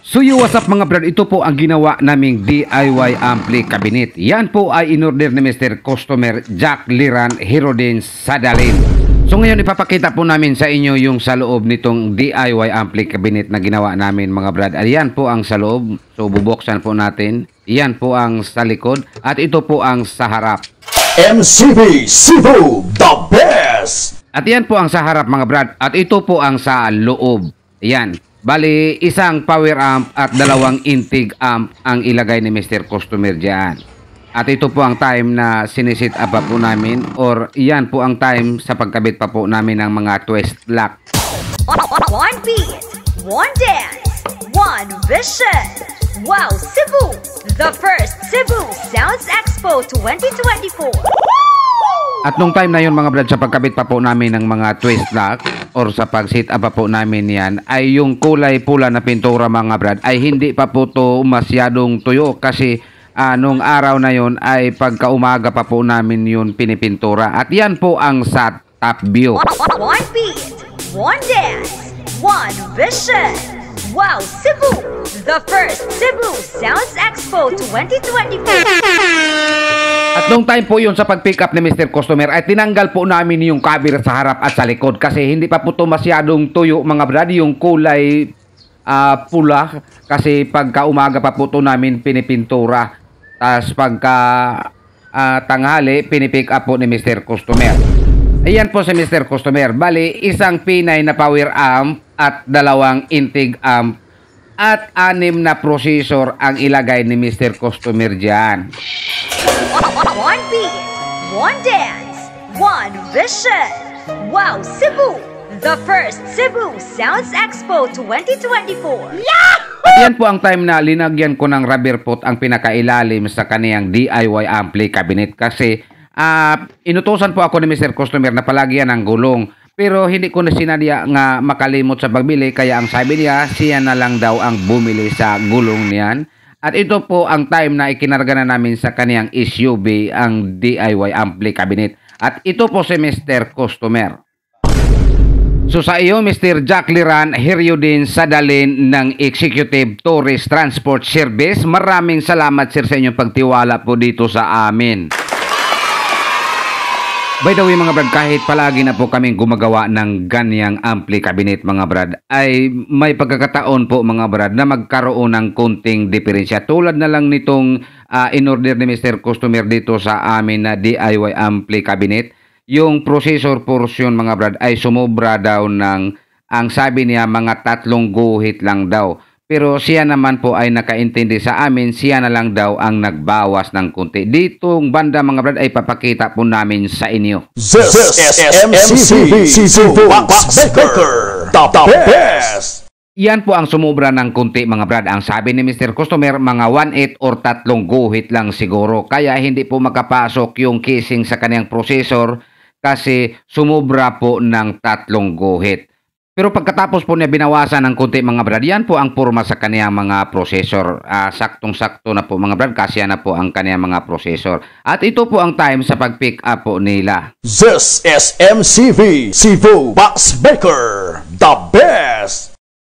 So what's up mga brad, ito po ang ginawa naming DIY ampli cabinet. Yan po ay in-order ni Mr. Customer Jack Liran Herodin Sadalin. So ngayon ipapakita po namin sa inyo yung sa loob nitong DIY ampli cabinet na ginawa namin mga brad. Ayan po ang sa loob. So bubuksan po natin. Yan po ang sa likod at ito po ang sa harap. MCB Cebu, the best! At yan po ang sa harap mga brad at ito po ang sa loob. Yan. Bali, isang power amp at dalawang intake amp ang ilagay ni Mr. Customer dyan. At ito po ang time na sinisit up pa po namin or yan po ang time sa pagkabit pa po namin ng mga twist lock. One beat, one dance, one vision. Wow, Cebu! The first Cebu Sounds Expo 2024. At nung time na yun mga brad, sa pagkabit pa po namin ng mga twist lock or sa pag-sit up pa po namin yan, ay yung kulay pula na pintura mga brad ay hindi pa po to masyadong tuyo kasi nung araw na yun ay pagka umaga pa po namin yun pinipintura. At yan po ang sa top view. One beat, one dance, one vision. Wow, Cebu! The first Cebu Sounds Expo 2024. At nung time po yun sa pag-pick up ni Mr. Customer ay tinanggal po namin yung cover sa harap at sa likod kasi hindi pa po ito masyadong tuyo mga brad, yung kulay pula kasi pagka umaga pa po ito namin pinipintura. Tapos pagka tanghali pinipick up po ni Mr. Customer. Ayan po si Mr. Customer. Bali, isang P9 na power amp at dalawang intake amp at 6 na processor ang ilagay ni Mr. Customer dyan. One beat, one dance, one vision. Wow, Cebu! The first Cebu Sounds Expo 2024. At yan po ang time na linagyan ko ng rubber pot ang pinakailalim sa kaniyang DIY ampli cabinet kasi inutusan po ako ni Mr. Customer na palagyan ng gulong. Pero hindi ko na sinadya nga makalimot sa pagbili kaya ang sabi niya siya na lang daw ang bumili sa gulong niyan. At ito po ang time na ikinarga na namin sa kaniyang SUV ang DIY ampli cabinet. At ito po si Mr. Customer. So sa iyo Mr. Jack Liran Herodin Sadalin ng Executive Tourist Transport Service, maraming salamat sir sa inyong pagtiwala po dito sa amin. By the way mga brad, kahit palagi na po kaming gumagawa ng ganyang ampli cabinet mga brad, ay may pagkakataon po mga brad na magkaroon ng konting diferensya. Tulad na lang nitong in-order ni Mr. Customer dito sa amin na DIY ampli cabinet. Yung processor portion mga brad ay sumobra daw ng, ang sabi niya mga 3 guhit lang daw. Pero siya naman po ay nakaintindi sa amin, siya na lang daw ang nagbawas ng konti. Ditong banda mga brad ay papakita po namin sa inyo. This is MCB Cebu Baker, the best! Yan po ang sumobra ng konti mga brad. Ang sabi ni Mr. Customer, mga 1/8 or 3 guhit lang siguro. Kaya hindi po makapasok yung casing sa kanyang processor kasi sumobra po ng 3 guhit. Pero pagkatapos po niya binawasan ng konti mga brad, yan po ang forma sa kaniyang mga processor. Saktong-sakto na po mga brad, kasya na po ang kaniyang mga processor. At ito po ang time sa pag-pick up po nila. This is MCB Cebu Baker, the best!